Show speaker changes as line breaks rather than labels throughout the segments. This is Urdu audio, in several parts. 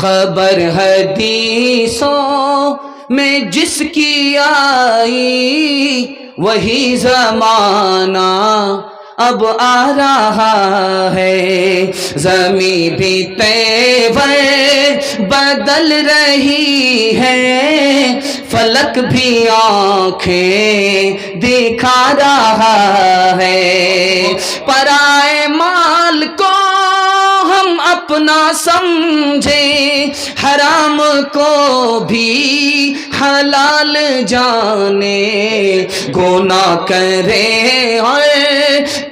خبر حدیثوں میں جس کی آئی وہی زمانہ اب آ رہا ہے، زمین بھی تیور بدل رہی ہے، فلک بھی آنکھیں دکھا رہا ہے، پرائے مال کو ہم اپنا سمجھیں، حرام کو بھی حلال جانے، گناہ کریں اور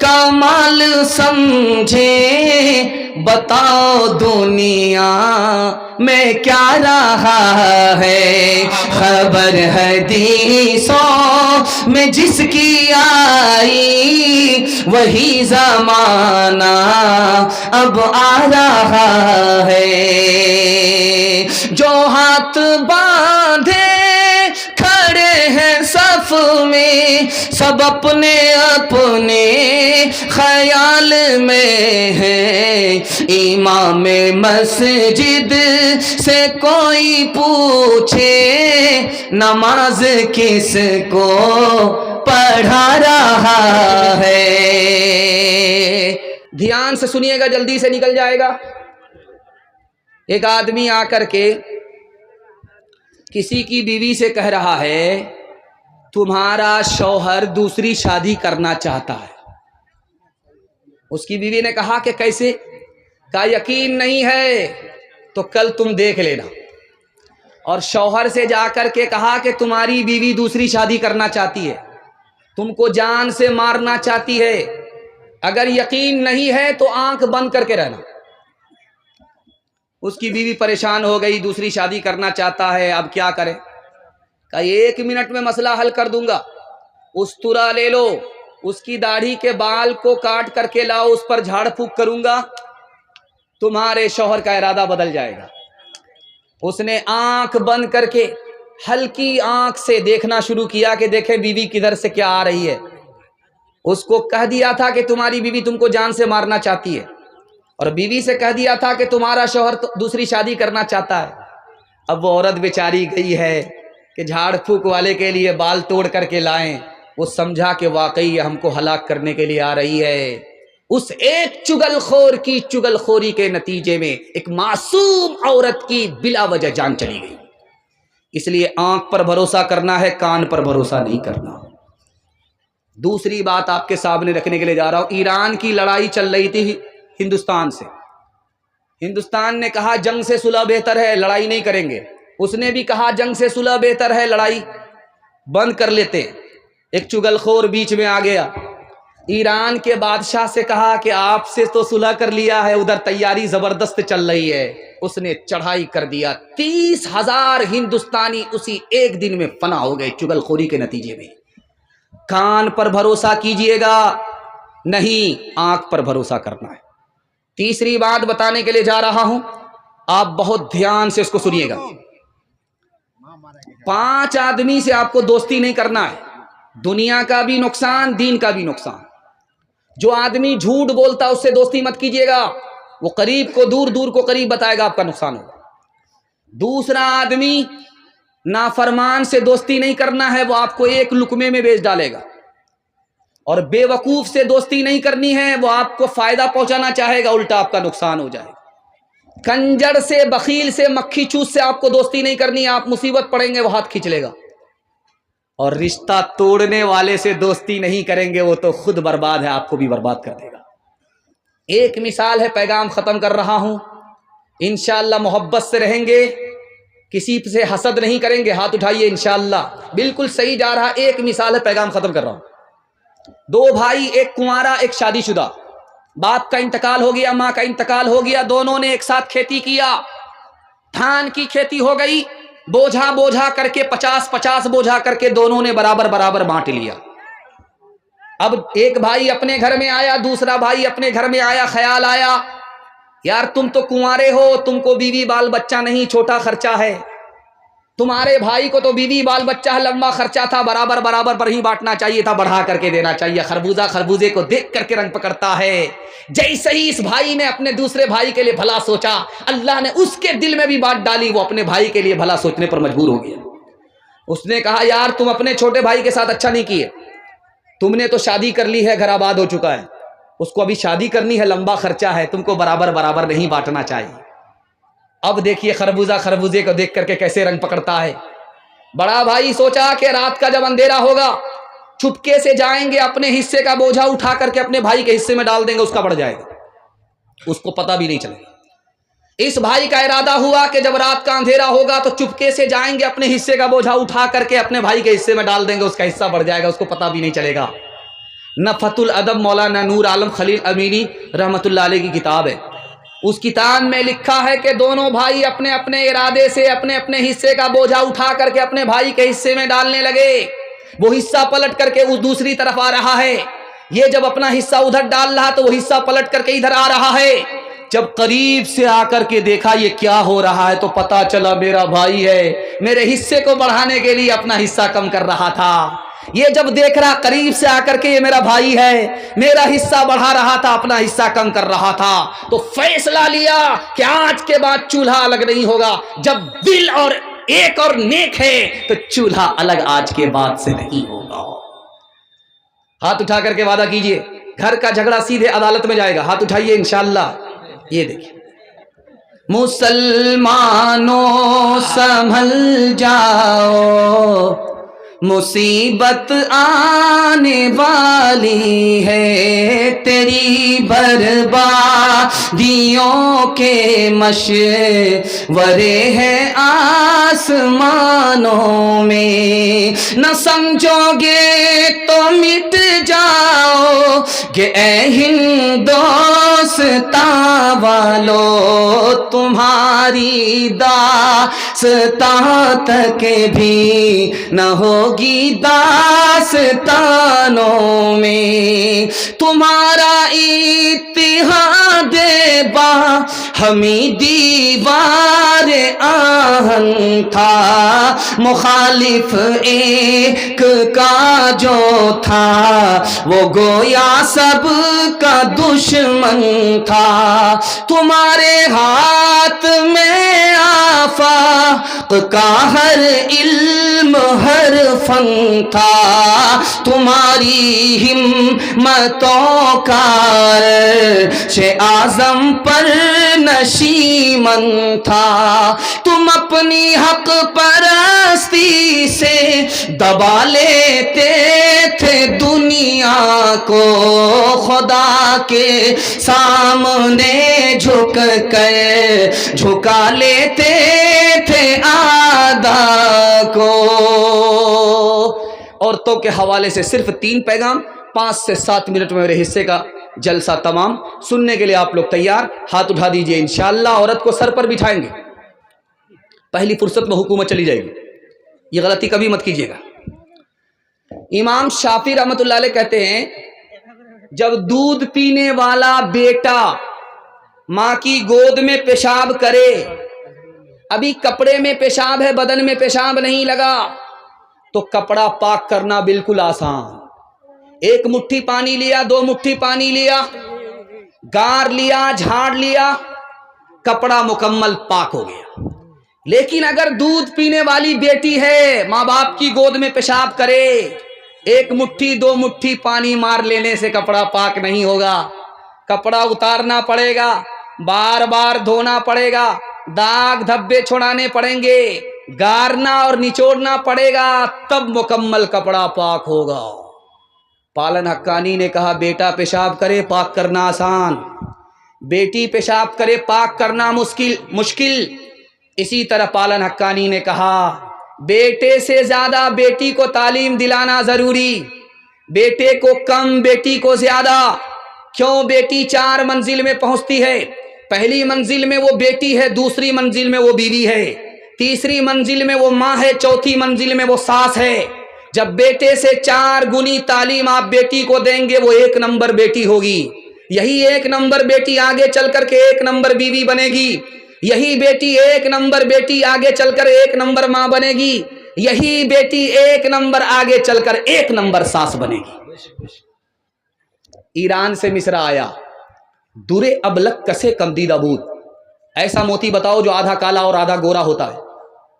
کمال سمجھیں، بتاؤ دنیا میں کیا رہا ہے، خبر حدیثوں میں جس کی آئی وہی زمانہ اب آ رہا ہے، جو ہاتھ باندھے کھڑے ہیں صف میں، سب اپنے اپنے خیال میں ہیں، امام مسجد سے کوئی پوچھے نماز کس کو پڑھا رہا ہے۔ دھیان سے سنیے گا، جلدی سے نکل جائے گا۔ ایک آدمی آ کر کے کسی کی بیوی سے کہہ رہا ہے تمہارا شوہر دوسری شادی کرنا چاہتا ہے۔ اس کی بیوی نے کہا کہ کیسے؟ کہا یقین نہیں ہے تو کل تم دیکھ لینا۔ اور شوہر سے جا کر کے کہا کہ تمہاری بیوی دوسری شادی کرنا چاہتی ہے، تم کو جان سے مارنا چاہتی ہے، اگر یقین نہیں ہے تو آنکھ بند کر کے رہنا۔ اس کی بیوی پریشان ہو گئی، دوسری شادی کرنا چاہتا ہے، اب کیا کرے؟ کہا 1 منٹ میں مسئلہ حل کر دوں گا، استرا لے لو، اس کی داڑھی کے بال کو کاٹ کر کے لاؤ، اس پر جھاڑ پھونک کروں گا، تمہارے شوہر کا ارادہ بدل جائے گا۔ اس نے آنکھ بند کر کے ہلکی آنکھ سے دیکھنا شروع کیا کہ دیکھے بیوی کدھر سے کیا آ رہی ہے۔ اس کو کہہ دیا تھا کہ تمہاری بیوی تم کو جان سے مارنا چاہتی ہے، اور بیوی سے کہہ دیا تھا کہ تمہارا شوہر دوسری شادی کرنا چاہتا ہے۔ اب وہ عورت بیچاری گئی ہے کہ جھاڑ پھونک والے کے لیے بال توڑ کر کے لائیں، وہ سمجھا کہ واقعی ہم کو ہلاک کرنے کے لیے آ رہی ہے۔ اس ایک چگل خور کی چگل خوری کے نتیجے میں ایک معصوم عورت کی بلا وجہ جان چلی گئی۔ اس لیے آنکھ پر بھروسہ کرنا ہے، کان پر بھروسہ نہیں کرنا۔ دوسری بات آپ کے سامنے رکھنے کے لیے جا رہا ہوں۔ ایران کی لڑائی چل رہی تھی ہندوستان سے، ہندوستان نے کہا جنگ سے صلح بہتر ہے، لڑائی نہیں کریں گے۔ اس نے بھی کہا جنگ سے صلح بہتر ہے، لڑائی بند کر لیتے۔ ایک چگل خور بیچ میں آ گیا، ایران کے بادشاہ سے کہا کہ آپ سے تو صلح کر لیا ہے، ادھر تیاری زبردست چل رہی ہے۔ اس نے چڑھائی کر دیا، 30,000 ہندوستانی اسی ایک دن میں فنا ہو گئے چگل خوری کے نتیجے میں۔ کان پر بھروسہ کیجئے گا نہیں، آنکھ پر بھروسہ کرنا ہے۔ تیسری بات بتانے کے لیے جا رہا ہوں، آپ بہت دھیان سے اس کو سنیے گا۔ 5 آدمی سے آپ کو دوستی نہیں کرنا ہے، دنیا کا بھی نقصان، دین کا بھی نقصان۔ جو آدمی جھوٹ بولتا اس سے دوستی مت کیجیے گا، وہ قریب کو دور، دور کو قریب بتائے گا، آپ کا نقصان ہوگا۔ دوسرا آدمی نافرمان سے دوستی نہیں کرنا ہے، وہ آپ کو ایک لقمے میں بیچ ڈالے گا۔ اور بے وقوف سے دوستی نہیں کرنی ہے، وہ آپ کو فائدہ پہنچانا چاہے گا، الٹا آپ کا نقصان ہو جائے گا۔ کنجر سے، بخیل سے، مکھی چوس سے آپ کو دوستی نہیں کرنی ہے، آپ مصیبت پڑیں گے وہ ہاتھ کھینچ لے گا۔ اور رشتہ توڑنے والے سے دوستی نہیں کریں گے، وہ تو خود برباد ہے، آپ کو بھی برباد کر دے گا۔ ایک مثال ہے، پیغام ختم کر رہا ہوں، انشاءاللہ محبت سے رہیں گے، کسی سے حسد نہیں کریں گے، ہاتھ اٹھائیے انشاءاللہ، بالکل صحیح جا رہا۔ ایک مثال ہے، پیغام ختم کر رہا ہوں۔ 2 بھائی، ایک کنوارا ایک شادی شدہ، باپ کا انتقال ہو گیا، ماں کا انتقال ہو گیا، دونوں نے ایک ساتھ کھیتی کیا، دھان کی کھیتی ہو گئی، بوجھا بوجھا کر کے 50-50 بوجھا کر کے دونوں نے برابر برابر بانٹ لیا۔ اب ایک بھائی اپنے گھر میں آیا، دوسرا بھائی اپنے گھر میں آیا، خیال آیا یار تم تو کنوارے ہو، تم کو بیوی بال بچہ نہیں، چھوٹا خرچہ ہے، تمہارے بھائی کو تو بیوی بال بچہ لمبا خرچہ تھا، برابر برابر پر ہی بانٹنا چاہیے تھا، بڑھا کر کے دینا چاہیے۔ خربوزہ خربوزے کو دیکھ کر کے رنگ پکڑتا ہے۔ جیسے ہی اس بھائی نے اپنے دوسرے بھائی کے لیے بھلا سوچا، اللہ نے اس کے دل میں بھی بات ڈالی، وہ اپنے بھائی کے لیے بھلا سوچنے پر مجبور ہو گیا۔ اس نے کہا یار تم اپنے چھوٹے بھائی کے ساتھ اچھا نہیں کیے، تم نے تو شادی کر لی ہے، گھر آباد ہو چکا ہے، اس کو ابھی شادی کرنی ہے، لمبا خرچہ ہے، تم کو برابر برابر نہیں بانٹنا چاہیے۔ اب دیکھیے خربوزہ خربوزے کو دیکھ کر کے کیسے رنگ پکڑتا ہے۔ بڑا بھائی سوچا کہ رات کا جب اندھیرا ہوگا چھپکے سے جائیں گے، اپنے حصے کا بوجھا اٹھا کر کے اپنے بھائی کے حصے میں ڈال دیں گے، اس کا بڑھ جائے گا، اس کو پتہ بھی نہیں چلے گا۔ اس بھائی کا ارادہ ہوا کہ جب رات کا اندھیرا ہوگا تو چپکے سے جائیں گے، اپنے حصے کا بوجھا اٹھا کر کے اپنے بھائی کے حصے میں ڈال دیں گے، اس کا حصہ بڑھ جائے گا، اس کو پتہ بھی نہیں چلے گا۔ نفحۃ الادب مولانا نور عالم خلیل امینی رحمۃ اللہ علیہ کی کتاب ہے، اس کتاب میں لکھا ہے کہ دونوں بھائی اپنے اپنے ارادے سے اپنے اپنے حصے کا بوجھا اٹھا کر کے اپنے بھائی کے حصے میں ڈالنے لگے۔ وہ حصہ پلٹ کر کے اس دوسری طرف آ رہا ہے، یہ جب اپنا حصہ ادھر ڈال رہا تو وہ حصہ پلٹ کر کے ادھر آ رہا ہے۔ جب قریب سے آ کر کے دیکھا یہ کیا ہو رہا ہے تو پتا چلا میرا بھائی ہے، میرے حصے کو بڑھانے کے لیے اپنا حصہ کم کر رہا تھا۔ یہ جب دیکھ رہا قریب سے آ کر کے یہ میرا بھائی ہے، میرا حصہ بڑھا رہا تھا، اپنا حصہ کم کر رہا تھا، تو فیصلہ لیا کہ آج کے بعد چولہا الگ نہیں ہوگا، جب دل اور ایک اور نیک ہے تو چولہا الگ آج کے بعد سے نہیں ہوگا۔ ہاتھ اٹھا کر کے وعدہ کیجئے، گھر کا جھگڑا سیدھے عدالت میں جائے گا، ہاتھ اٹھائیے انشاءاللہ۔ یہ دیکھیں مسلمانوں سنبھل جاؤ، مصیبت آنے والی ہے، تیری بربادیوں کے مشورے ہیں آسمانوں میں، نہ سمجھو گے تو مٹ جاؤ گے اے ہندوستاں والو، تمہاری داستان تک بھی نہ ہوگی داستانوں میں، تمہارا اتحاد با ہمیں دیوار آہن تھا، مخالف ایک کا جو تھا وہ گویا سب کا دشمن تھا، تمہارے ہاتھ میں آفاق کا ہر علم ہر فن تھا، تمہاری ہمتوں کا عرش اعظم پر نشیمن تھا، تم اپنی حق پرستی سے دبا لیتے تھے دنیا کو، خدا کے سامنے جھک کر جھکا لیتے تھے اعداء کو۔ عورتوں کے حوالے سے صرف 3 پیغام، 5 سے 7 منٹ میں میرے حصے کا جلسہ تمام۔ سننے کے لیے آپ لوگ تیار؟ ہاتھ اٹھا دیجئے انشاءاللہ۔ عورت کو سر پر بٹھائیں گے، پہلی فرصت میں حکومت چلی جائے گی، یہ غلطی کبھی مت کیجیے گا۔ امام شافعی رحمۃ اللہ علیہ کہتے ہیں جب دودھ پینے والا بیٹا ماں کی گود میں پیشاب کرے، ابھی کپڑے میں پیشاب ہے، بدن میں پیشاب نہیں لگا، تو کپڑا پاک کرنا بالکل آسان، 1 مٹھی پانی لیا، 2 مٹھی پانی لیا، گار لیا، جھاڑ لیا، کپڑا مکمل پاک ہو گیا۔ لیکن اگر دودھ پینے والی بیٹی ہے، ماں باپ کی گود میں پیشاب کرے، 1 مٹھی 2 مٹھی پانی مار لینے سے کپڑا پاک نہیں ہوگا، کپڑا اتارنا پڑے گا، بار بار دھونا پڑے گا، داغ دھبے چھوڑانے پڑیں گے، گارنا اور نچوڑنا پڑے گا، تب مکمل کپڑا پاک ہوگا۔ پالن حقانی نے کہا بیٹا پیشاب کرے پاک کرنا آسان، بیٹی پیشاب کرے پاک کرنا مشکل۔ اسی طرح پالن حقانی نے کہا بیٹے سے زیادہ بیٹی کو تعلیم دلانا ضروری، بیٹے کو کم بیٹی کو زیادہ۔ کیوں؟ بیٹی 4 منزل میں پہنچتی ہے، پہلی منزل میں وہ بیٹی ہے، دوسری منزل میں وہ بیوی ہے، تیسری منزل میں وہ ماں ہے، چوتھی منزل میں وہ ساس ہے۔ جب بیٹے سے 4 گنی تعلیم آپ بیٹی کو دیں گے وہ 1 نمبر بیٹی ہوگی، یہی 1 نمبر بیٹی آگے چل کر کے 1 نمبر بیوی بنے گی۔ یہی بیٹی ایک نمبر بیٹی آگے چل کر ایک نمبر ماں بنے گی، یہی بیٹی ایک نمبر آگے چل کر ایک نمبر ساس بنے گی۔ ایران سے مصر آیا، درے ابلک کسے کمدیدہ بود، ایسا موتی بتاؤ جو آدھا کالا اور آدھا گورا ہوتا ہے۔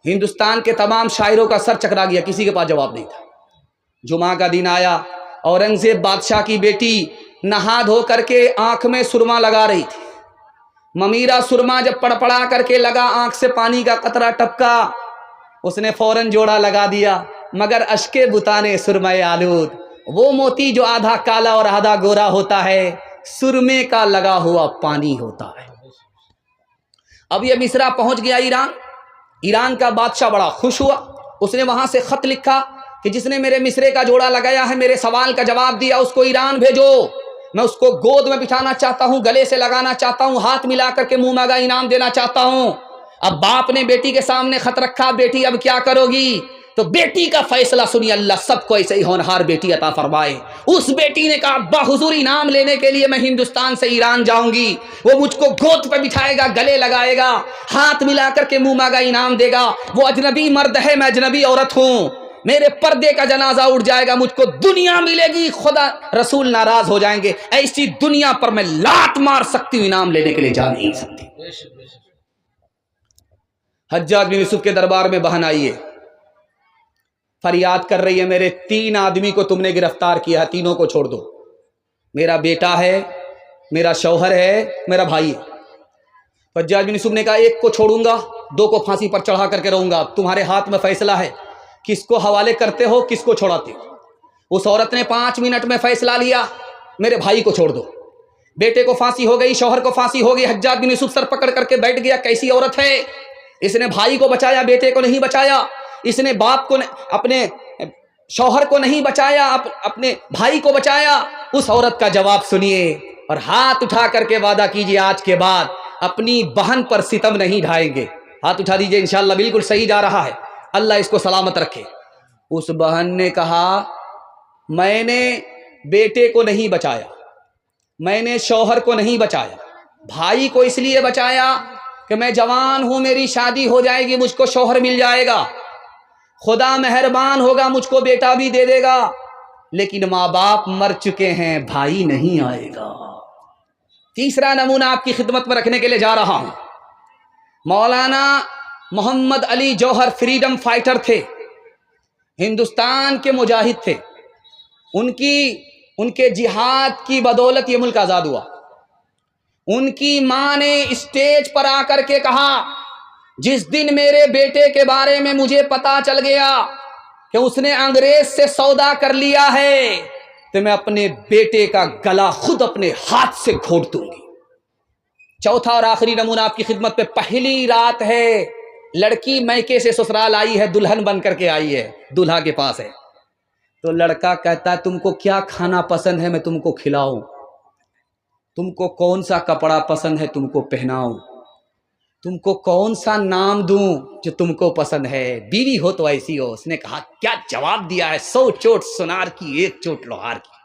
ہندوستان کے تمام شاعروں کا سر چکرا گیا، کسی کے پاس جواب نہیں تھا۔ جمعہ کا دن آیا، اورنگزیب بادشاہ کی بیٹی نہا دھو کر کے آنکھ میں سرما لگا رہی تھی۔ ممیرا سرما جب پڑپڑا کر کے لگا، آنکھ سے پانی کا قطرہ ٹپکا، اس نے فوراً جوڑا لگا دیا، مگر اشکے بتانے سرمے آلود، وہ موتی جو آدھا کالا اور آدھا گورا ہوتا ہے سرمے کا لگا ہوا پانی ہوتا ہے۔ اب یہ مصرا پہنچ گیا ایران، ایران کا بادشاہ بڑا خوش ہوا، اس نے وہاں سے خط لکھا کہ جس نے میرے مصرے کا جوڑا لگایا ہے، میرے سوال کا جواب دیا، اس کو ایران بھیجو، میں اس کو گود میں بٹھانا چاہتا ہوں، گلے سے لگانا چاہتا ہوں، ہاتھ ملا کر کے منہ مانگا انعام دینا چاہتا ہوں۔ اب باپ نے بیٹی کے سامنے خط رکھا، بیٹی اب کیا کرو گی؟ تو بیٹی کا فیصلہ سنی، اللہ سب کو ایسے ہی ہونہار بیٹی عطا فرمائے۔ اس بیٹی نے کہا ابا حضور انعام لینے کے لیے میں ہندوستان سے ایران جاؤں گی، وہ مجھ کو گود پہ بٹھائے گا، گلے لگائے گا، ہاتھ ملا کر کے منہ مانگا انعام دے گا، وہ اجنبی مرد ہے، میں اجنبی عورت ہوں، میرے پردے کا جنازہ اٹھ جائے گا، مجھ کو دنیا ملے گی، خدا رسول ناراض ہو جائیں گے، ایسی دنیا پر میں لات مار سکتی ہوں، انعام لینے کے لیے جا نہیں سکتی۔ حجاج بن یوسف کے دربار میں بہن آئی ہے، فریاد کر رہی ہے میرے 3 آدمی کو تم نے گرفتار کیا ہے، تینوں کو چھوڑ دو، میرا بیٹا ہے، میرا شوہر ہے، میرا بھائی ہے۔ حجاج بن یوسف نے کہا ایک کو چھوڑوں گا، 2 کو پھانسی پر چڑھا کر کے رہوں گا، تمہارے ہاتھ میں فیصلہ ہے، کس کو حوالے کرتے ہو، کس کو چھوڑاتے ہو۔ اس عورت نے 5 منٹ میں فیصلہ لیا، میرے بھائی کو چھوڑ دو۔ بیٹے کو پھانسی ہو گئی، شوہر کو پھانسی ہو گئی، حجاج بن یوسف سر پکڑ کر کے بیٹھ گیا، کیسی عورت ہے، اس نے بھائی کو بچایا، بیٹے کو نہیں بچایا، اس نے باپ کو، اپنے شوہر کو نہیں بچایا، اپنے بھائی کو بچایا۔ اس عورت کا جواب سنیے اور ہاتھ اٹھا کر کے وعدہ کیجئے آج کے بعد اپنی بہن پر ستم نہیں ڈھائیں گے۔ ہاتھ اٹھا دیجئے، انشاءاللہ بالکل صحیح جا رہا ہے، اللہ اس کو سلامت رکھے۔ اس بہن نے کہا میں نے بیٹے کو نہیں بچایا، میں نے شوہر کو نہیں بچایا، بھائی کو اس لیے بچایا کہ میں جوان ہوں، میری شادی ہو جائے گی، مجھ کو شوہر مل جائے گا، خدا مہربان ہوگا، مجھ کو بیٹا بھی دے دے گا، لیکن ماں باپ مر چکے ہیں، بھائی نہیں آئے گا۔ تیسرا نمونہ آپ کی خدمت میں رکھنے کے لیے جا رہا ہوں۔ مولانا محمد علی جوہر فریڈم فائٹر تھے، ہندوستان کے مجاہد تھے، ان کے جہاد کی بدولت یہ ملک آزاد ہوا۔ ان کی ماں نے اسٹیج پر آ کر کے کہا جس دن میرے بیٹے کے بارے میں مجھے پتا چل گیا کہ اس نے انگریز سے سودا کر لیا ہے تو میں اپنے بیٹے کا گلا خود اپنے ہاتھ سے گھونٹ دوں گی۔ چوتھا اور آخری نمونہ آپ کی خدمت پہ، پہلی رات ہے، لڑکی میکے سے سسرال آئی ہے، دلہن بن کر کے آئی ہے، دولہا کے پاس ہے، تو لڑکا کہتا ہے تم کو کیا کھانا پسند ہے میں تم کو کھلاؤں، تم کو کون سا کپڑا پسند ہے تم کو پہناؤں، تم کو کون سا نام دوں جو تم کو پسند ہے، بیوی ہو تو ایسی ہو۔ اس نے کہا کیا جواب دیا ہے، 100 چوٹ سونار کی 1 چوٹ لوہار کی،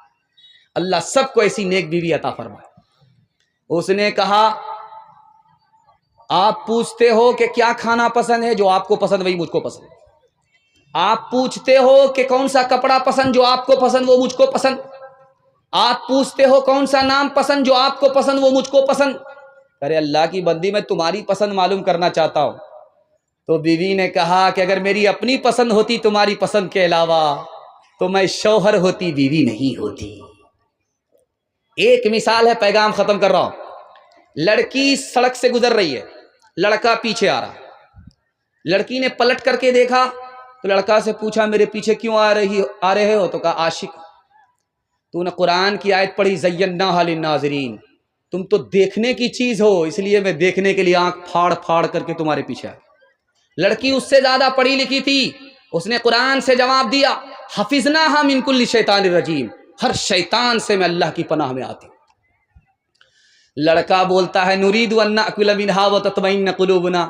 اللہ سب کو ایسی نیک بیوی عطا فرمائے۔ اس نے کہا آپ پوچھتے ہو کہ کیا کھانا پسند ہے، جو آپ کو پسند وہی مجھ کو پسند، آپ پوچھتے ہو کہ کون سا کپڑا پسند، جو آپ کو پسند وہ مجھ کو پسند، آپ پوچھتے ہو کون سا نام پسند، جو آپ کو پسند وہ مجھ کو پسند۔ ارے اللہ کی بندی میں تمہاری پسند معلوم کرنا چاہتا ہوں۔ تو بیوی نے کہا کہ اگر میری اپنی پسند ہوتی تمہاری پسند کے علاوہ تو میں شوہر ہوتی، بیوی نہیں ہوتی۔ ایک مثال ہے، پیغام ختم کر رہا ہوں۔ لڑکی سڑک سے گزر رہی ہے، لڑکا پیچھے آ رہا، لڑکی نے پلٹ کر کے دیکھا تو لڑکا سے پوچھا میرے پیچھے کیوں آ رہے ہو، تو کہا عاشق، تو نے قرآن کی آیت پڑھی زیناھا للناظرین، تم تو دیکھنے کی چیز ہو، اس لیے میں دیکھنے کے لیے آنکھ پھاڑ پھاڑ کر کے تمہارے پیچھے آئی۔ لڑکی اس سے زیادہ پڑھی لکھی تھی، اس نے قرآن سے جواب دیا حفظناھا من کل شیطان الرجیم، ہر شیطان سے میں اللہ کی پناہ میں آتی ہوں۔ لڑکا بولتا ہے نرید ان ناکل منھا وتطمئن قلوبنا،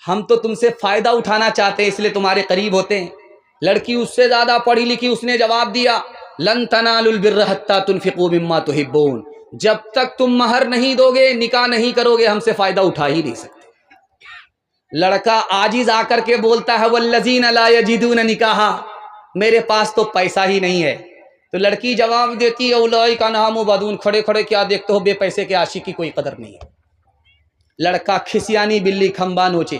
ہم تو تم سے فائدہ اٹھانا چاہتے ہیں اس لیے تمہارے قریب ہوتے ہیں۔ لڑکی اس سے زیادہ پڑھی لکھی، اس نے جواب دیا لن تنالوا البر حتى تنفقوا مما تحبون، جب تک تم مہر نہیں دو گے، نکاح نہیں کرو گے، ہم سے فائدہ اٹھا ہی نہیں سکتے۔ لڑکا عاجز آ کر کے بولتا ہے والذین لا یجدون نکاحا، میرے پاس تو پیسہ ہی نہیں ہے. تو لڑکی جواب دیتی ہے اولئک عنہا مبعدون، کھڑے کھڑے کیا دیکھتے ہو، بے پیسے کے عاشق کی کوئی قدر نہیں ہے. لڑکا کھسیانی بلی کھمبا نوچے،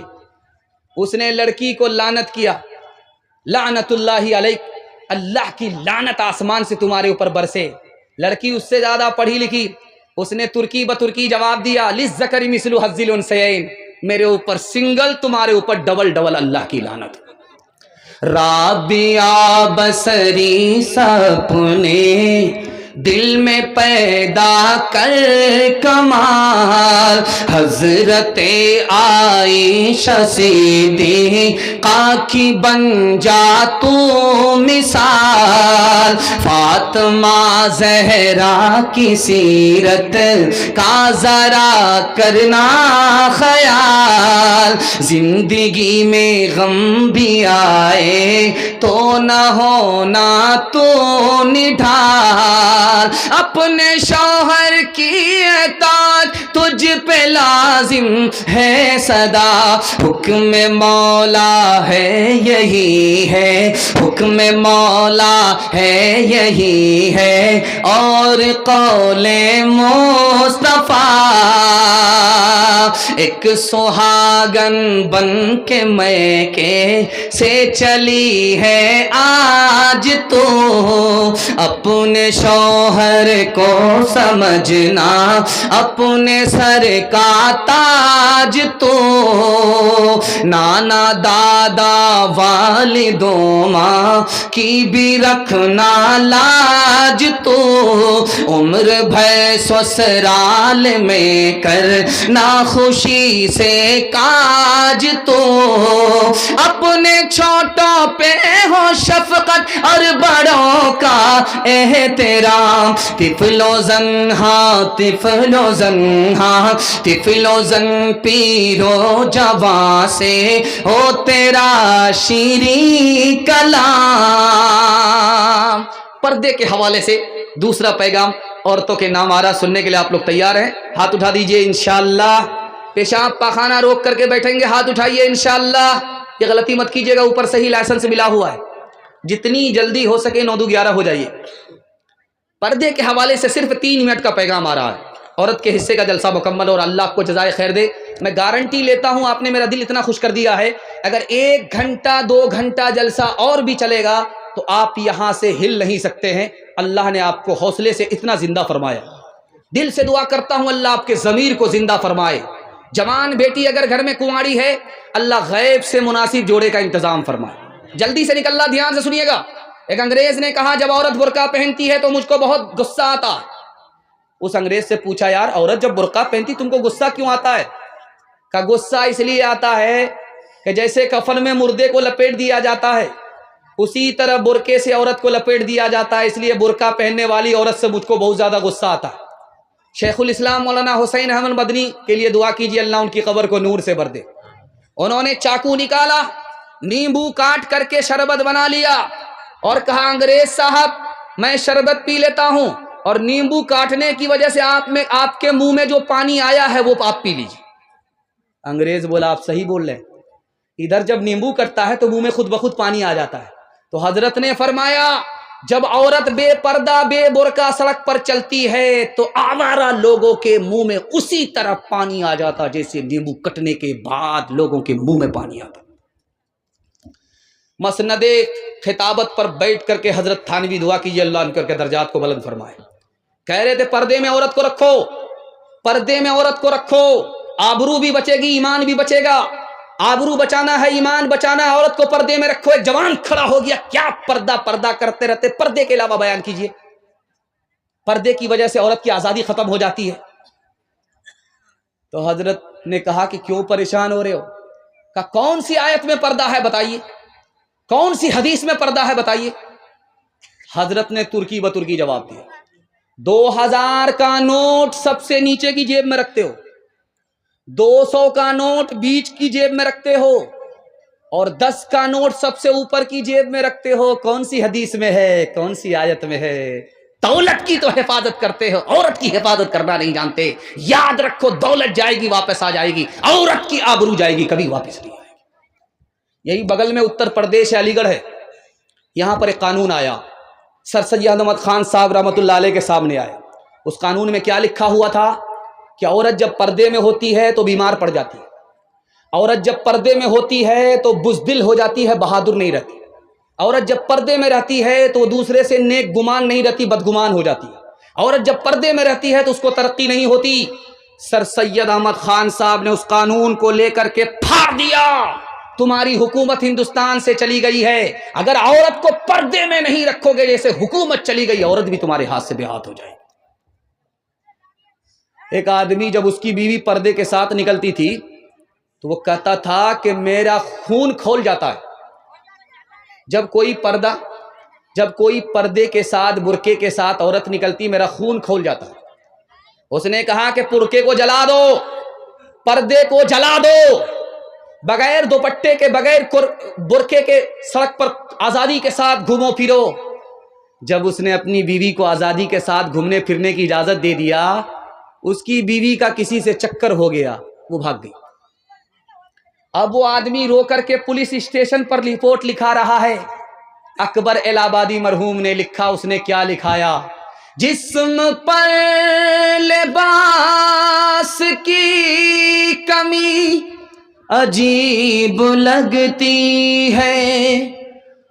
اس نے لڑکی کو لعنت کیا، لعنت اللہ علیک، اللہ کی لعنت آسمان سے تمہارے اوپر برسے. لڑکی اس سے زیادہ پڑھی لکھی، اس نے ترکی بترکی جواب دیا للذکر مثل حظ الانثیین، میرے اوپر سنگل، تمہارے اوپر ڈبل ڈبل اللہ کی لعنت. رابعہ بصری سپنے دل میں پیدا کر کمال، حضرت عائشہ صدیقہ کی بن جا تو مثال، فاطمہ زہرا کی سیرت کا ذرا کرنا خیال، زندگی میں غم بھی آئے تو نہ ہونا تو نڈھال، اپنے شوہر کی اطاعت تجھ پہ لازم ہے صدا، حکم مولا ہے یہی ہے، حکم مولا ہے یہی ہے، اور قول مصطفیٰ. ایک سہاگن بن کے میکے سے چلی ہے آج تو، اپنے شوہر کو سمجھنا اپنے سر کا تاج تو، نانا دادا والدوں ماں کی بھی رکھنا لاج تو، عمر بھر سسرال میں کرنا خوشی سے کاج تو، اپنے چھوٹوں پہ ہو شفقت اور بڑوں کا احترام، طفلو زنہا طفلو زنہا طفلو زن پیرو جوان سے ہو تیرا شیریں کلام. پردے کے حوالے سے دوسرا پیغام عورتوں کے نام آ رہا، سننے کے لیے آپ لوگ تیار ہیں؟ ہاتھ اٹھا دیجئے انشاءاللہ. پیشاب پاخانہ روک کر کے بیٹھیں گے، ہاتھ اٹھائیے انشاءاللہ. یہ غلطی مت کیجئے گا، اوپر صحیح لائسنس ملا ہوا ہے، جتنی جلدی ہو سکے 9-2-11 ہو جائیے. پردے کے حوالے سے صرف 3 منٹ کا پیغام آ رہا ہے، عورت کے حصے کا جلسہ مکمل، اور اللہ آپ کو جزائے خیر دے. میں گارنٹی لیتا ہوں، آپ نے میرا دل اتنا خوش کر دیا ہے، اگر 1 گھنٹہ 2 گھنٹہ جلسہ اور بھی چلے گا تو آپ یہاں سے ہل نہیں سکتے ہیں. اللہ نے آپ کو حوصلے سے اتنا زندہ فرمایا. دل سے دعا کرتا ہوں اللہ آپ کے ضمیر کو زندہ فرمائے. جوان بیٹی اگر گھر میں کنواری ہے، اللہ غیب سے مناسب جوڑے کا انتظام فرمائے. جلدی سے نکلنا، دھیان سے سنیے گا. ایک انگریز نے کہا جب عورت برقع پہنتی ہے تو مجھ کو بہت غصہ آتا. اس انگریز سے پوچھا یار عورت جب برقع پہنتی تم کو غصہ کیوں آتا ہے؟ کہ غصہ اس لیے آتا ہے کہ جیسے کفن میں مردے کو لپیٹ دیا جاتا ہے، اسی طرح برقعے سے عورت کو لپیٹ دیا جاتا ہے، اس لیے برقع پہننے والی عورت سے مجھ کو بہت زیادہ غصہ آتا ہے. شیخ الاسلام مولانا حسین احمد مدنی کے لیے دعا کیجیے، اللہ ان کی قبر کو نور سے بھر دے. انہوں نے چاقو نکالا، نیمبو کاٹ کر کے شربت بنا لیا اور کہا انگریز صاحب میں شربت پی لیتا ہوں، اور نیمبو کاٹنے کی وجہ سے آپ کے منہ میں جو پانی آیا ہے وہ آپ پی لیجیے. انگریز بولا آپ صحیح بول رہے ہیں، ادھر جب نیمبو کٹتا ہے تو منہ میں خود بخود پانی آ جاتا ہے. تو حضرت نے فرمایا جب عورت بے پردہ بے برقع سڑک پر چلتی ہے تو آوارہ لوگوں کے منہ میں اسی طرح پانی آ جاتا جیسے نیمبو کٹنے کے بعد لوگوں کے منہ میں پانی آتا. مسند خطابت پر بیٹھ کر کے حضرت تھانوی دعا کیجیے اللہ ان کر کے درجات کو بلند فرمائے. کہہ رہے تھے پردے میں عورت کو رکھو، پردے میں عورت کو رکھو، آبرو بھی بچے گی ایمان بھی بچے گا. آبرو بچانا ہے، ایمان بچانا ہے، عورت کو پردے میں رکھو. ایک جوان کھڑا ہو گیا، کیا پردہ پردہ کرتے رہتے، پردے کے علاوہ بیان کیجئے. پردے کی وجہ سے عورت کی آزادی ختم ہو جاتی ہے. تو حضرت نے کہا کہ کیوں پریشان ہو رہے ہو؟ کہا کون سی آیت میں پردہ ہے بتائیے، کون سی حدیث میں پردہ ہے بتائیے. حضرت نے ترکی بترکی جواب دیا. 2000 کا نوٹ سب سے نیچے کی جیب میں رکھتے ہو، 200 کا نوٹ بیچ کی جیب میں رکھتے ہو، اور 10 کا نوٹ سب سے اوپر کی جیب میں رکھتے ہو. کون سی حدیث میں ہے، کون سی آیت میں ہے؟ دولت کی تو حفاظت کرتے ہو، عورت کی حفاظت کرنا نہیں جانتے. یاد رکھو دولت جائے گی واپس آ جائے گی، عورت کی آبرو جائے گی کبھی واپس نہیں آئے گی. یہی بغل میں اتر پردیش علی گڑھ ہے، یہاں پر ایک قانون آیا، سر سید احمد خان صاحب رحمۃ اللہ علیہ کے سامنے آیا. اس قانون میں کیا لکھا ہوا تھا کہ عورت جب پردے میں ہوتی ہے تو بیمار پڑ جاتی ہے، عورت جب پردے میں ہوتی ہے تو بزدل ہو جاتی ہے، بہادر نہیں رہتی. عورت جب پردے میں رہتی ہے تو دوسرے سے نیک گمان نہیں رہتی، بدگمان ہو جاتی ہے. عورت جب پردے میں رہتی ہے تو اس کو ترقی نہیں ہوتی. سر سید احمد خان صاحب نے اس قانون کو لے کر کے پھاڑ دیا. تمہاری حکومت ہندوستان سے چلی گئی ہے، اگر عورت کو پردے میں نہیں رکھو گے جیسے حکومت چلی گئی، عورت بھی تمہارے ہاتھ سے بے ہاتھ ہو جائے گی. ایک آدمی جب اس کی بیوی پردے کے ساتھ نکلتی تھی تو وہ کہتا تھا کہ میرا خون کھول جاتا ہے. جب کوئی پردے کے ساتھ، برقعے کے ساتھ عورت نکلتی، میرا خون کھول جاتا ہے. اس نے کہا کہ برقعے کو جلا دو، پردے کو جلا دو، بغیر دوپٹے کے، بغیر برقعے کے سڑک پر آزادی کے ساتھ گھومو پھرو. جب اس نے اپنی بیوی کو آزادی کے ساتھ گھومنے پھرنے کی اجازت دے دیا، اس کی بیوی کا کسی سے چکر ہو گیا، وہ بھاگ گئی. اب وہ آدمی رو کر کے پولیس اسٹیشن پر رپورٹ لکھا رہا ہے. اکبر الہ آبادی مرحوم نے لکھا، اس نے کیا لکھایا؟ جسم پر لباس کی کمی عجیب لگتی ہے،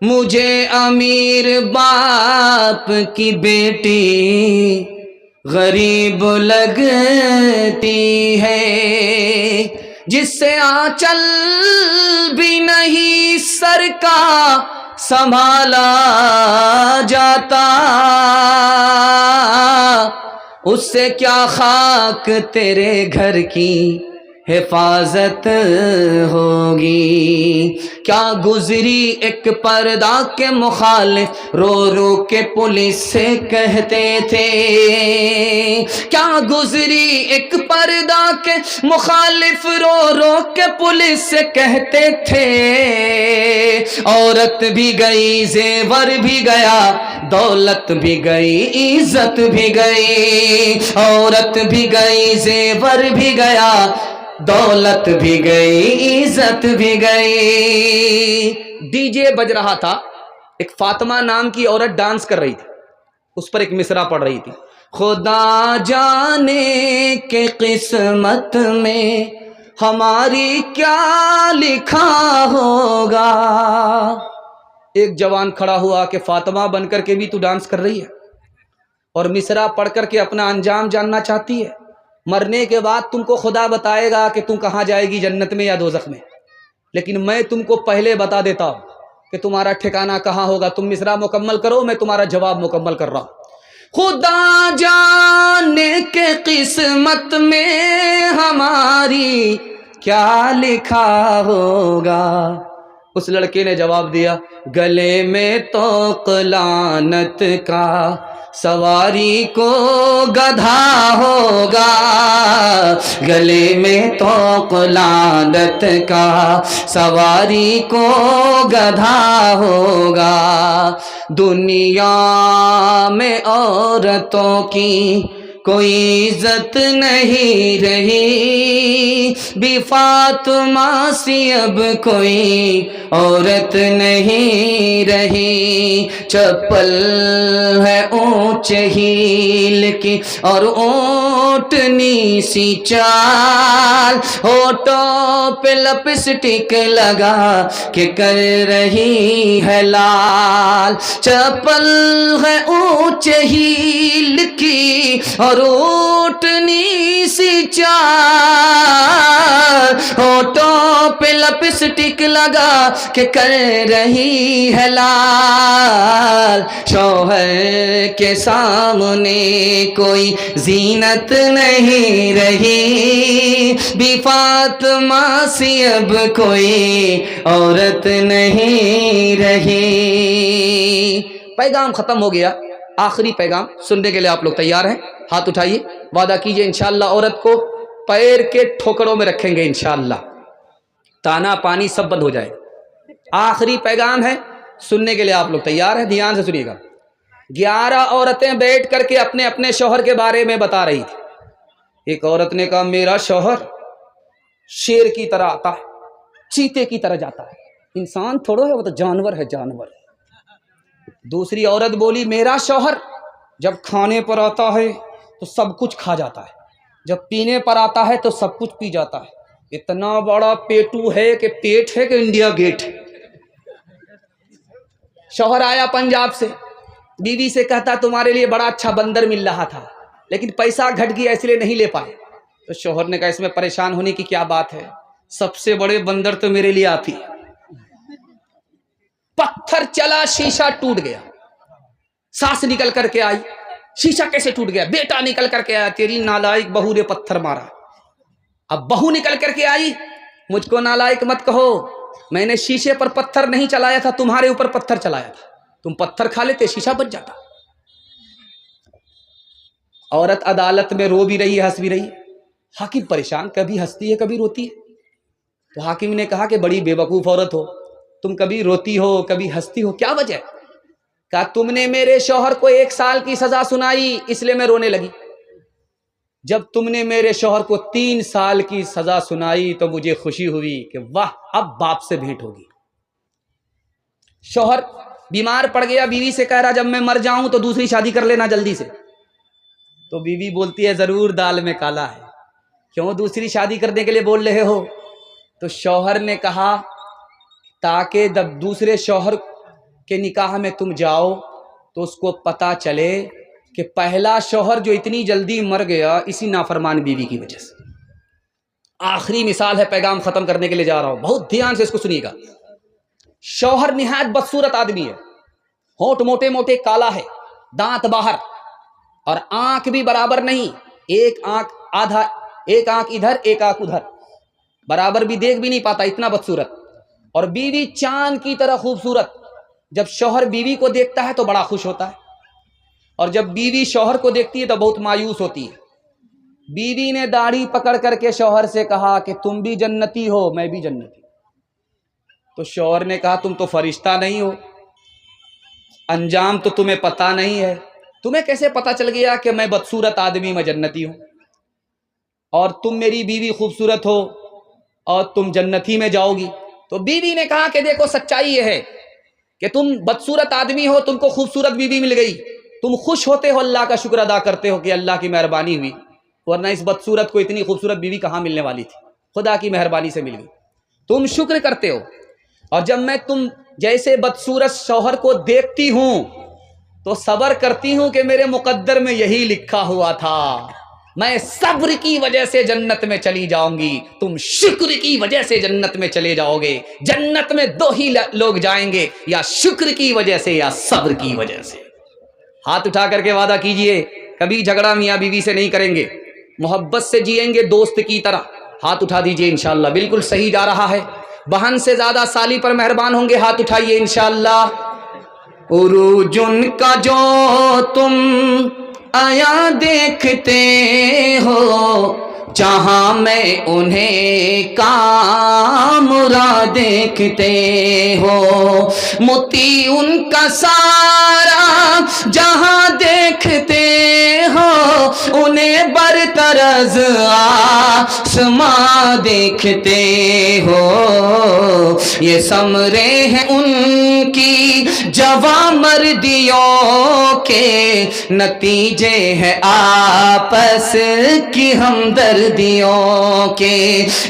مجھے امیر باپ کی بیٹی غریب لگتی ہے، جس سے آنچل بھی نہیں سر کا سنبھالا جاتا، اس سے کیا خاک تیرے گھر کی حفاظت ہوگی. کیا گزری ایک پردہ کے مخالف رو رو کے پولیس سے کہتے تھے، کیا گزری ایک پردہ کے مخالف رو رو کے پولیس سے کہتے تھے، عورت بھی گئی، زیور بھی گیا، دولت بھی گئی، عزت بھی گئی. عورت بھی گئی، زیور بھی گیا، دولت بھی گئی، عزت بھی گئی. ڈی جے بج رہا تھا، ایک فاطمہ نام کی عورت ڈانس کر رہی تھی، اس پر ایک مصرع پڑھ رہی تھی، خدا جانے کہ قسمت میں ہماری کیا لکھا ہوگا. ایک جوان کھڑا ہوا کہ فاطمہ بن کر کے بھی تو ڈانس کر رہی ہے اور مصرع پڑھ کر کے اپنا انجام جاننا چاہتی ہے. مرنے کے بعد تم کو خدا بتائے گا کہ تم کہاں جائے گی، جنت میں یا دوزخ میں، لیکن میں تم کو پہلے بتا دیتا ہوں کہ تمہارا ٹھکانہ کہاں ہوگا. تم مصرع مکمل کرو، میں تمہارا جواب مکمل کر رہا ہوں. خدا جانے کے قسمت میں ہماری کیا لکھا ہوگا. اس لڑکے نے جواب دیا، گلے میں توق لعنت کا سواری کو گدھا ہوگا، گلے میں توق لعنت کا سواری کو گدھا ہوگا. دنیا میں عورتوں کی کوئی عزت نہیں رہی، بھی فاطمہ سی اب کوئی عورت نہیں رہی. چپل ہے اونچ ہیل کی اور اونٹنی سی چال، ہونٹوں پہ لپسٹک لگا کہ کر رہی ہے لال. چپل ہے اونچ ہیل کی اور اونٹنی سی چال، ہونٹوں پہ لپسٹک لگا کہ کر رہی ہے لال. شوہر کے سامنے کوئی زینت نہیں رہی، بھی فاطمہ سی اب کوئی عورت نہیں رہی. پیغام ختم ہو گیا. آخری پیغام سننے کے لیے آپ لوگ تیار ہیں؟ ہاتھ اٹھائیے، وعدہ کیجئے انشاءاللہ عورت کو پیر کے ٹھوکروں میں رکھیں گے انشاءاللہ، تانا پانی سب بند ہو جائے. آخری پیغام ہے، سننے کے لیے آپ لوگ تیار ہیں؟ دھیان سے سنیے گا. 11 عورتیں بیٹھ کر کے اپنے اپنے شوہر کے بارے میں بتا رہی تھی۔ ایک عورت نے کہا میرا شوہر شیر کی طرح آتا ہے، چیتے کی طرح جاتا ہے، انسان تھوڑا ہے، وہ تو جانور ہے، جانور۔ دوسری عورت بولی میرا شوہر جب کھانے پر آتا ہے تو سب کچھ کھا جاتا ہے، جب پینے پر آتا ہے تو سب کچھ پی جاتا ہے، اتنا بڑا پیٹو ہے کہ پیٹ ہے کہ انڈیا گیٹ ہے۔ شوہر آیا پنجاب سے، بیوی سے کہتا تمہارے لیے بڑا اچھا بندر مل رہا تھا لیکن پیسہ گھٹ گیا اس لیے نہیں لے پائے۔ تو شوہر نے کہا اس میں پریشان ہونے کی کیا بات ہے، سب سے بڑے بندر تو میرے لیے آپ ہی۔ پتھر چلا، شیشہ ٹوٹ گیا، ساس نکل کر کے آئی، شیشہ کیسے ٹوٹ گیا؟ بیٹا نکل کر کے آیا، تیری نالائق بہو نے پتھر مارا۔ اب بہو نکل کر کے آئی، مجھ کو نالائق مت کہو، میں نے شیشے پر پتھر نہیں چلایا تھا، تمہارے اوپر پتھر چلایا تھا، تم پتھر کھا لیتے شیشہ بچ جاتا۔ عورت عدالت میں رو بھی رہی ہے، ہنس بھی رہی ہے۔ حاکم پریشان، کبھی ہنستی ہے کبھی روتی ہے۔ تو حاکم نے کہا کہ بڑی بے وقوف عورت ہو، تم کبھی روتی ہو کبھی ہنستی ہو، کیا وجہ ہے؟ کہا تم نے میرے شوہر کو 1 سال کی سزا سنائی اس لیے میں رونے لگی، جب تم نے میرے شوہر کو 3 سال کی سزا سنائی تو مجھے خوشی ہوئی کہ واہ اب باپ سے بھیٹ ہوگی۔ شوہر بیمار پڑ گیا، بیوی سے کہہ رہا جب میں مر جاؤں تو دوسری شادی کر لینا جلدی سے۔ تو بیوی بولتی ہے ضرور دال میں کالا ہے، کیوں دوسری شادی کرنے کے لیے بول رہے ہو؟ تو شوہر نے کہا تاکہ جب دوسرے شوہر کے نکاح میں تم جاؤ تو اس کو پتا چلے کہ پہلا شوہر جو اتنی جلدی مر گیا اسی نافرمان بیوی کی وجہ سے۔ آخری مثال ہے، پیغام ختم کرنے کے لیے جا رہا ہوں، بہت دھیان سے اس کو سنیے گا۔ شوہر نہایت بدصورت آدمی ہے، ہونٹ موٹے موٹے، کالا ہے، دانت باہر، اور آنکھ بھی برابر نہیں، ایک آنکھ آدھا، ایک آنکھ ادھر ایک آنکھ ادھر، برابر بھی دیکھ بھی نہیں پاتا، اتنا بدصورت۔ اور بیوی چاند کی طرح خوبصورت، جب شوہر بیوی کو دیکھتا ہے تو بڑا خوش ہوتا ہے، اور جب بیوی شوہر کو دیکھتی ہے تو بہت مایوس ہوتی ہے۔ بیوی نے داڑھی پکڑ کر کے شوہر سے کہا کہ تم بھی جنتی ہو میں بھی جنتی ہوں۔ تو شوہر نے کہا تم تو فرشتہ نہیں ہو، انجام تو تمہیں پتہ نہیں ہے، تمہیں کیسے پتہ چل گیا کہ میں بدصورت آدمی میں جنتی ہوں، اور تم میری بیوی خوبصورت ہو اور تم جنتی میں جاؤ گی؟ تو بیوی نے کہا کہ دیکھو سچائی یہ ہے کہ تم بدصورت آدمی ہو، تم کو خوبصورت بیوی مل گئی، تم خوش ہوتے ہو، اللہ کا شکر ادا کرتے ہو کہ اللہ کی مہربانی ہوئی، ورنہ اس بدصورت کو اتنی خوبصورت بیوی کہاں ملنے والی تھی، خدا کی مہربانی سے مل گئی، تم شکر کرتے ہو۔ اور جب میں تم جیسے بدصورت شوہر کو دیکھتی ہوں تو صبر کرتی ہوں کہ میرے مقدر میں یہی لکھا ہوا تھا، میں صبر کی وجہ سے جنت میں چلی جاؤں گی، تم شکر کی وجہ سے جنت میں چلے جاؤ گے۔ جنت میں 2 ہی لوگ جائیں گے، یا شکر کی وجہ سے یا صبر کی وجہ سے۔ ہاتھ اٹھا کر کے وعدہ کیجئے کبھی جھگڑا میاں بیوی سے نہیں کریں گے، محبت سے جئیں گے دوست کی طرح۔ ہاتھ اٹھا دیجئے انشاءاللہ، بالکل صحیح جا رہا ہے۔ بہن سے زیادہ سالی پر مہربان ہوں گے، ہاتھ اٹھائیے انشاءاللہ۔ عروج ان کا جو تم آیا دیکھتے ہو، جہاں میں انہیں کامرا دیکھتے ہو، موتی ان کا سارا جہاں دیکھتے ہو، انہیں برطرز آسماں دیکھتے ہو، یہ ثمرے ہیں ان کی جواں مردیوں کے، نتیجے ہیں آپس کی ہمدردیوں کے،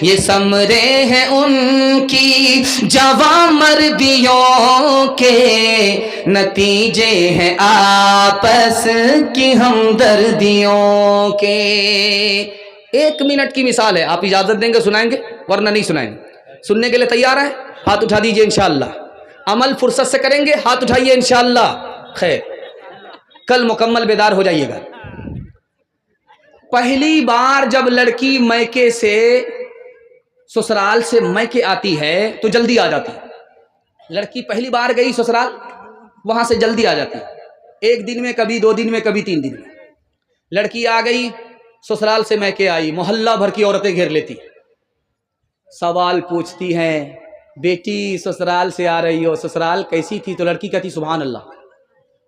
یہ ثمرے ہیں ان کی جواں مردیوں کے، نتیجے ہیں آپس کی ہمدردیوں کے۔ 1 منٹ کی مثال ہے، آپ اجازت دیں گے سنائیں گے ورنہ نہیں سنائیں گے؟ سننے کے لیے تیار ہیں؟ ہاتھ اٹھا دیجئے انشاءاللہ۔ عمل فرصت سے کریں گے، ہاتھ اٹھائیے انشاءاللہ۔ خیر، کل مکمل بیدار ہو جائیے گا۔ پہلی بار جب لڑکی میکے سے، سسرال سے میکے آتی ہے تو جلدی آ جاتی ہے۔ لڑکی پہلی بار گئی سسرال، وہاں سے جلدی آ جاتی ہے، 1 دن میں، کبھی 2 دن میں، کبھی 3 دن میں۔ لڑکی آ گئی سسرال سے میکے آئی، محلہ بھر کی عورتیں گھیر لیتی، سوال پوچھتی ہیں بیٹی سسرال سے آ رہی ہو، سسرال کیسی تھی؟ تو لڑکی کہتی سبحان اللہ،